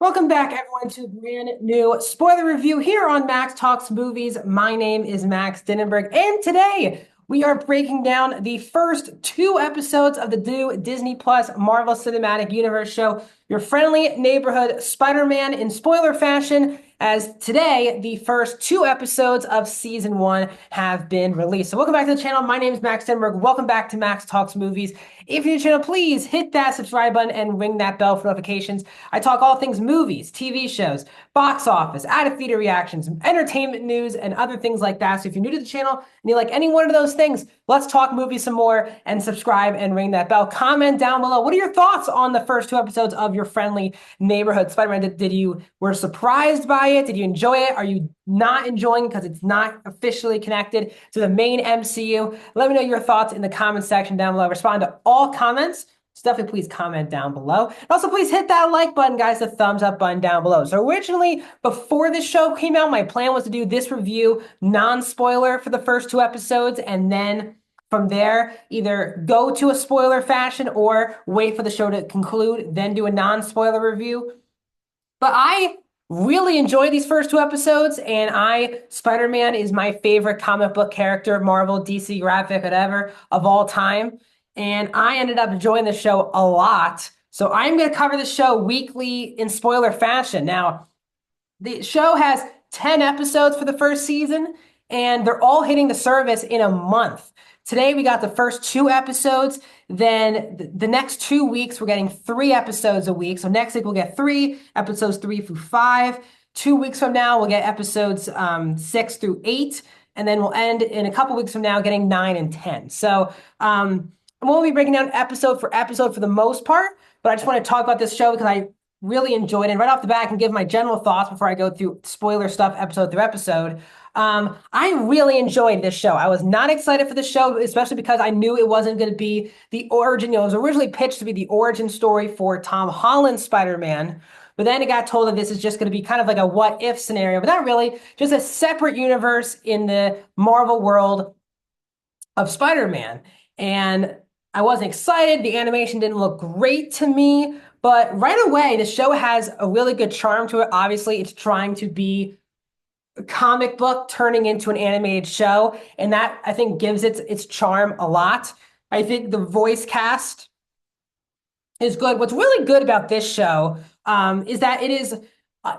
Welcome back, everyone, to a brand new spoiler review here on Max Talks Movies. My name is Max Dinnenberg, and today we are breaking down the first two episodes of the new Disney Plus Marvel Cinematic Universe show, Your Friendly Neighborhood Spider-Man, in spoiler fashion, as today the first two episodes of season one have been released. So welcome back to the channel. My name is Max Dinnenberg. Welcome back to Max Talks Movies. If you're new to the channel, please hit that subscribe button and ring that bell for notifications. I talk all things movies, TV shows, box office, out of theater reactions, entertainment news, and other things like that. So if you're new to the channel and you like any one of those things, let's talk movies some more and subscribe and ring that bell. Comment down below. What are your thoughts on the first two episodes of Your Friendly Neighborhood Spider-Man? Did you were surprised by it? Did you enjoy it? Are you not enjoying it because it's not officially connected to the main MCU? Let me know your thoughts in the comment section down below. I respond to all comments. So definitely please comment down below. And also please hit that like button, guys, the thumbs up button down below. So originally, before this show came out, my plan was to do this review non-spoiler for the first two episodes, and then from there, either go to a spoiler fashion or wait for the show to conclude, then do a non-spoiler review. But I really enjoyed these first two episodes, and Spider-Man is my favorite comic book character, Marvel, DC, graphic, whatever, of all time. And I ended up enjoying the show a lot. So I'm going to cover the show weekly in spoiler fashion. Now, the show has 10 episodes for the first season, and they're all hitting the service in a month. Today, we got the first two episodes. Then the next 2 weeks, we're getting 3 episodes a week. So next week, we'll get episodes 3 through 5. 2 weeks from now, we'll get episodes 6 through 8. And then we'll end in a couple weeks from now getting 9 and 10. So we'll be breaking down episode for episode for the most part. But I just want to talk about this show because I really enjoyed it. And right off the bat, I can give my general thoughts before I go through spoiler stuff episode through episode. I really enjoyed this show. I was not excited for the show, especially because I knew it wasn't going to be the origin. It was originally pitched to be the origin story for Tom Holland's Spider-Man. But then it got told that this is just going to be kind of like a what if scenario, but not really, just a separate universe in the Marvel world of Spider-Man. And I wasn't excited. The animation didn't look great to me. But right away, the show has a really good charm to it. Obviously, it's trying to be a comic book turning into an animated show, and that I think gives its charm a lot. I think the voice cast is good. What's really good about this show is that it is,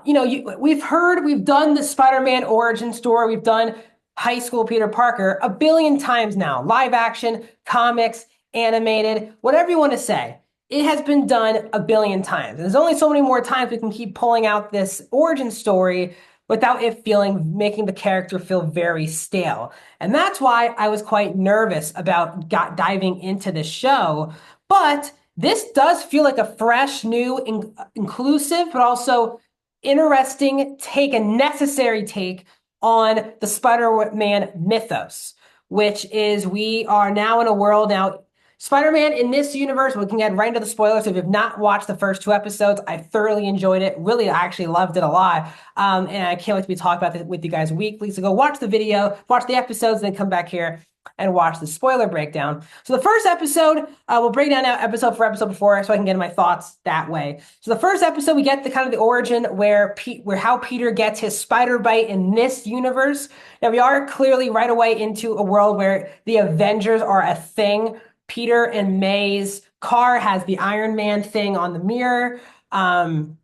we've done the Spider-Man origin story, we've done high school Peter Parker a billion times now, live action, comics, animated, whatever you want to say. It has been done a billion times. There's only so many more times we can keep pulling out this origin story without it making the character feel very stale. And that's why I was quite nervous about diving into this show. But this does feel like a fresh, new, inclusive, but also interesting take, a necessary take on the Spider-Man mythos, which is we are now in a world now. Spider-Man in this universe, we can get right into the spoilers. If you've not watched the first two episodes, I thoroughly enjoyed it. Really, I actually loved it a lot. And I can't wait to be talking about this with you guys weekly. So go watch the video, watch the episodes, then come back here and watch the spoiler breakdown. So the first episode, we'll break down now episode for episode before, so I can get my thoughts that way. So the first episode, we get the kind of the origin where how Peter gets his spider bite in this universe. Now we are clearly right away into a world where the Avengers are a thing. Peter and May's car has the Iron Man thing on the mirror. The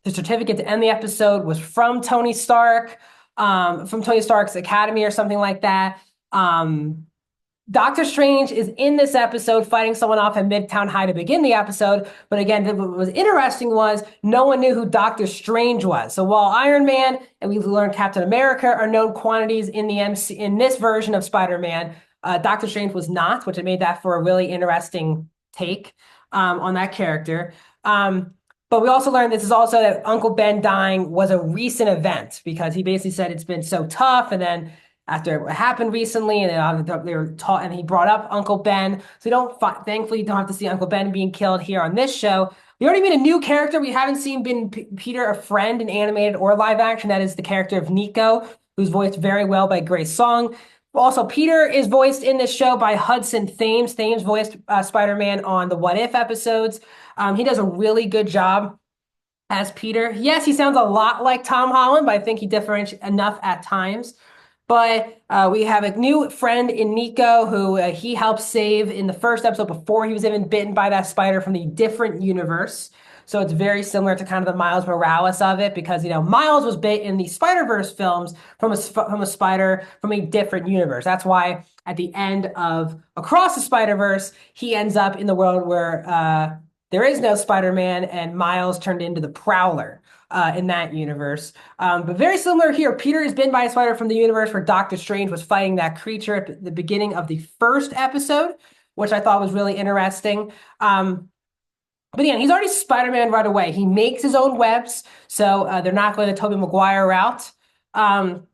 certificate to end the episode was from Tony Stark, from Tony Stark's Academy or something like that. Doctor Strange is in this episode fighting someone off at Midtown High to begin the episode. But again, what was interesting was no one knew who Doctor Strange was. So while Iron Man and we learned Captain America are known quantities in the in this version of Spider-Man, Doctor Strange was not, which made that for a really interesting take on that character. But we also learned this is also that Uncle Ben dying was a recent event because he basically said it's been so tough. And then after it happened recently, and then they were taught, and he brought up Uncle Ben. So we thankfully, don't have to see Uncle Ben being killed here on this show. We already made a new character. We haven't seen Peter a friend in animated or live action. That is the character of Nico, who's voiced very well by Grace Song. Also, Peter is voiced in this show by Hudson Thames. Thames voiced Spider-Man on the What If episodes. He does a really good job As Peter. Yes, he sounds a lot like Tom Holland, but I think he differentiates enough at times. But we have a new friend in Nico who he helped save in the first episode before he was even bitten by that spider from the different universe. So it's very similar to kind of the Miles Morales of it because, Miles was bit in the Spider-Verse films from a spider from a different universe. That's why at the end of Across the Spider-Verse, he ends up in the world where there is no Spider-Man and Miles turned into the Prowler in that universe. But very similar here. Peter is bitten by a spider from the universe where Doctor Strange was fighting that creature at the beginning of the first episode, which I thought was really interesting. But again, he's already Spider-Man right away. He makes his own webs, so they're not going the Tobey Maguire route. Um,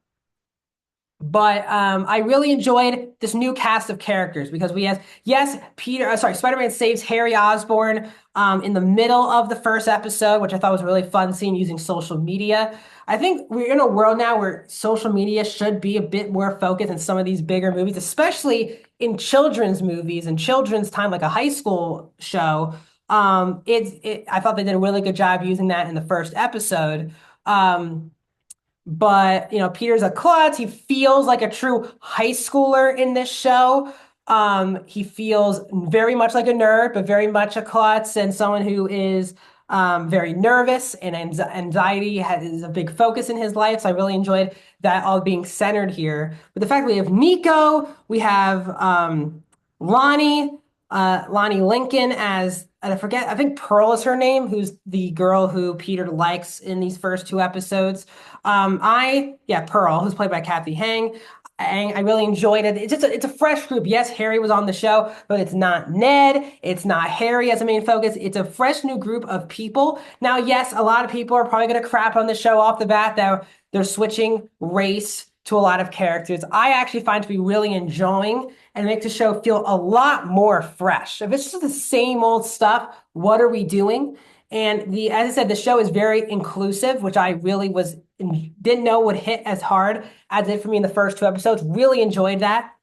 but I really enjoyed this new cast of characters because we have, yes, Spider-Man saves Harry Osborn in the middle of the first episode, which I thought was really fun seeing using social media. I think we're in a world now where social media should be a bit more focused in some of these bigger movies, especially in children's movies and children's time, like a high school show. I thought they did a really good job using that in the first episode. But Peter's a klutz. He feels like a true high schooler in this show. He feels very much like a nerd, but very much a klutz and someone who is very nervous and anxiety is a big focus in his life. So I really enjoyed that all being centered here. But the fact that we have Nico, we have Lonnie, Lonnie Lincoln as, and I think Pearl is her name, who's the girl who Peter likes in these first two episodes. Pearl, who's played by Kathy Hang. I really enjoyed it. It's a fresh group. Yes, Harry was on the show, but it's not Ned. It's not Harry as a main focus. It's a fresh new group of people. Now, yes, a lot of people are probably going to crap on the show off the bat that they're switching race to a lot of characters. I actually find to be really enjoying and make the show feel a lot more fresh. If it's just the same old stuff, what are we doing? And as I said, the show is very inclusive, which I really didn't know would hit as hard as it did for me in the first two episodes. Really enjoyed that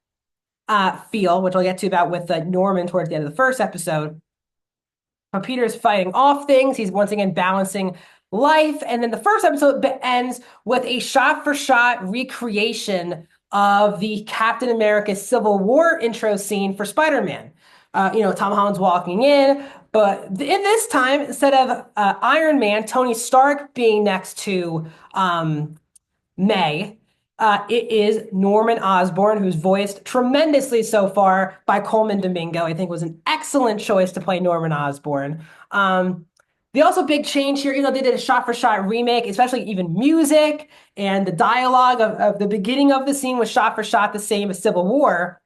feel, which I'll get to about with Norman towards the end of the first episode. But Peter's fighting off things. He's once again balancing life. And then the first episode ends with a shot-for-shot recreation of the Captain America Civil War intro scene for Spider-Man. Tom Holland's walking in, but in this time, instead of Iron Man, Tony Stark being next to May, it is Norman Osborn, who's voiced tremendously so far by Coleman Domingo. I think was an excellent choice to play Norman Osborn. The also big change here, they did a shot-for-shot remake, especially even music and the dialogue of the beginning of the scene was shot-for-shot the same as Civil War.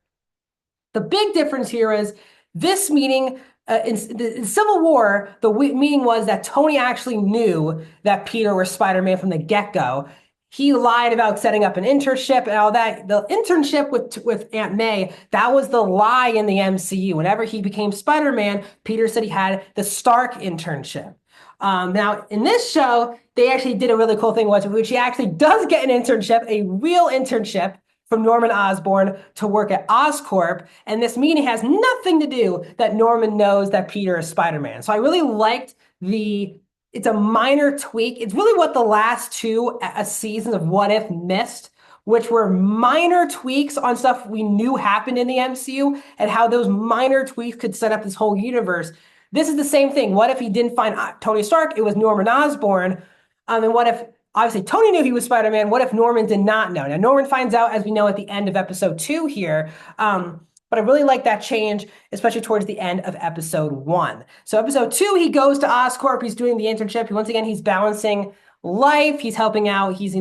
The big difference here is this meeting, in Civil War, the meaning was that Tony actually knew that Peter was Spider-Man from the get-go. He lied about setting up an internship and all that. The internship with Aunt May, that was the lie in the MCU. Whenever he became Spider-Man, Peter said he had the Stark internship. Now, in this show, they actually did a really cool thing, which he actually does get an internship, a real internship from Norman Osborn to work at Oscorp. And this meeting has nothing to do that Norman knows that Peter is Spider-Man. So I really liked it's a minor tweak. It's really what the last two seasons of What If missed, which were minor tweaks on stuff we knew happened in the MCU and how those minor tweaks could set up this whole universe. This is the same thing. What if he didn't find Tony Stark? It was Norman Osborn. And what if, obviously, Tony knew he was Spider-Man. What if Norman did not know? Now, Norman finds out, as we know, at the end of episode 2 here. But I really like that change, especially towards the end of episode 1. So episode 2, he goes to Oscorp. He's doing the internship. Once again, he's balancing life. He's helping out. He's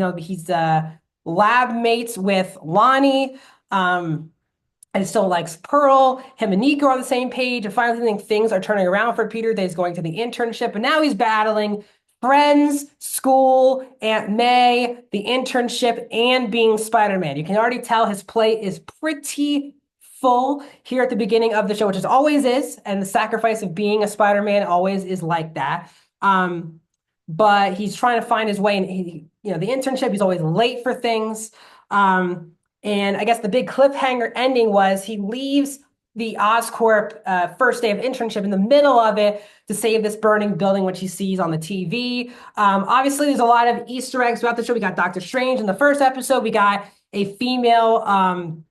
lab mates with Lonnie. And still likes Pearl. Him and Nico are on the same page. And finally, I think things are turning around for Peter. That he's going to the internship. And now he's battling friends, school, Aunt May, the internship, and being Spider-Man. You can already tell his plate is pretty full here at the beginning of the show, which it always is. And the sacrifice of being a Spider-Man always is like that. But he's trying to find his way. And the internship, he's always late for things. And I guess the big cliffhanger ending was he leaves the Oscorp first day of internship in the middle of it to save this burning building, which he sees on the TV. Obviously, there's a lot of Easter eggs throughout the show. We got Doctor Strange in the first episode. We got a female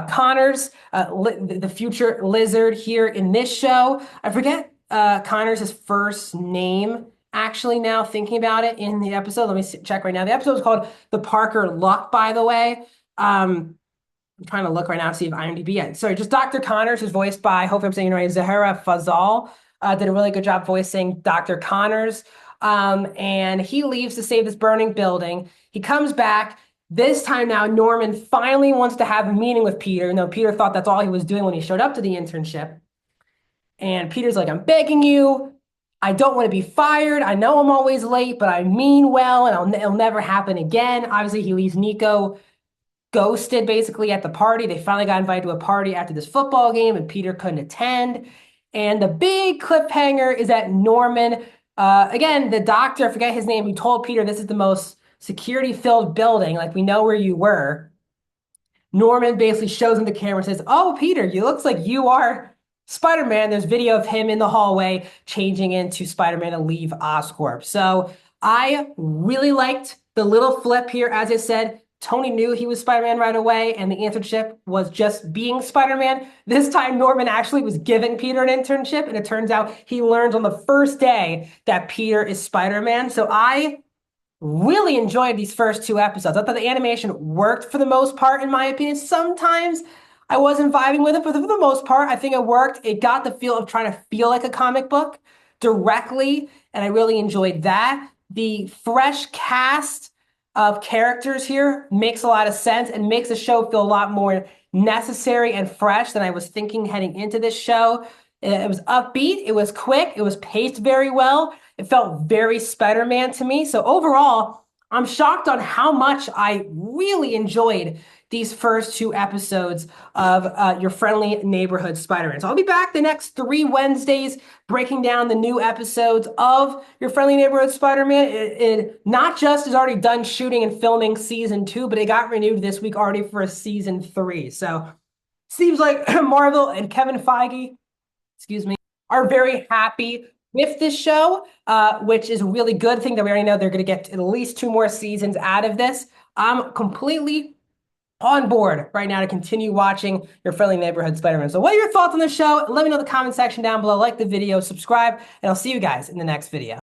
Connors, the future lizard here in this show. I forget Connors' first name, actually, now thinking about it in the episode. Let me check right now. The episode is called The Parker Luck, by the way. I'm trying to look right now to see if IMDb yet. Sorry, just Dr. Connors is voiced by, hopefully I'm saying it right, Zahara Fazal. Did a really good job voicing Dr. Connors. And he leaves to save this burning building. He comes back. This time now, Norman finally wants to have a meeting with Peter. No, Peter thought that's all he was doing when he showed up to the internship. And Peter's like, I'm begging you. I don't want to be fired. I know I'm always late, but I mean well, and it'll never happen again. Obviously, he leaves Nico ghosted basically at the party. They finally got invited to a party after this football game, and Peter couldn't attend. And the big cliffhanger is that Norman, again, the doctor, I forget his name, who told Peter this is the most security-filled building, like we know where you were. Norman basically shows him the camera and says, oh, Peter, you looks like you are Spider-Man. There's video of him in the hallway changing into Spider-Man to leave Oscorp. So I really liked the little flip here. As I said, Tony knew he was Spider-Man right away, and the internship was just being Spider-Man. This time, Norman actually was giving Peter an internship, and it turns out he learns on the first day that Peter is Spider-Man. So I really enjoyed these first two episodes. I thought the animation worked for the most part, in my opinion. Sometimes I wasn't vibing with it, but for the most part, I think it worked. It got the feel of trying to feel like a comic book directly, and I really enjoyed that. The fresh cast of characters here makes a lot of sense and makes the show feel a lot more necessary and fresh than I was thinking heading into this show. It was upbeat, it was quick, it was paced very well. It felt very Spider-Man to me. So overall, I'm shocked on how much I really enjoyed these first two episodes of Your Friendly Neighborhood Spider-Man. So I'll be back the next 3 Wednesdays breaking down the new episodes of Your Friendly Neighborhood Spider-Man. It not just is already done shooting and filming season 2, but it got renewed this week already for a season 3. So seems like Marvel and Kevin Feige, excuse me, are very happy with this show, which is a really good thing that we already know they're going to get at least 2 more seasons out of this. I'm completely on board right now to continue watching Your Friendly Neighborhood Spider-Man. So what are your thoughts on the show? Let me know in the comment section down below. Like the video, subscribe, and I'll see you guys in the next video.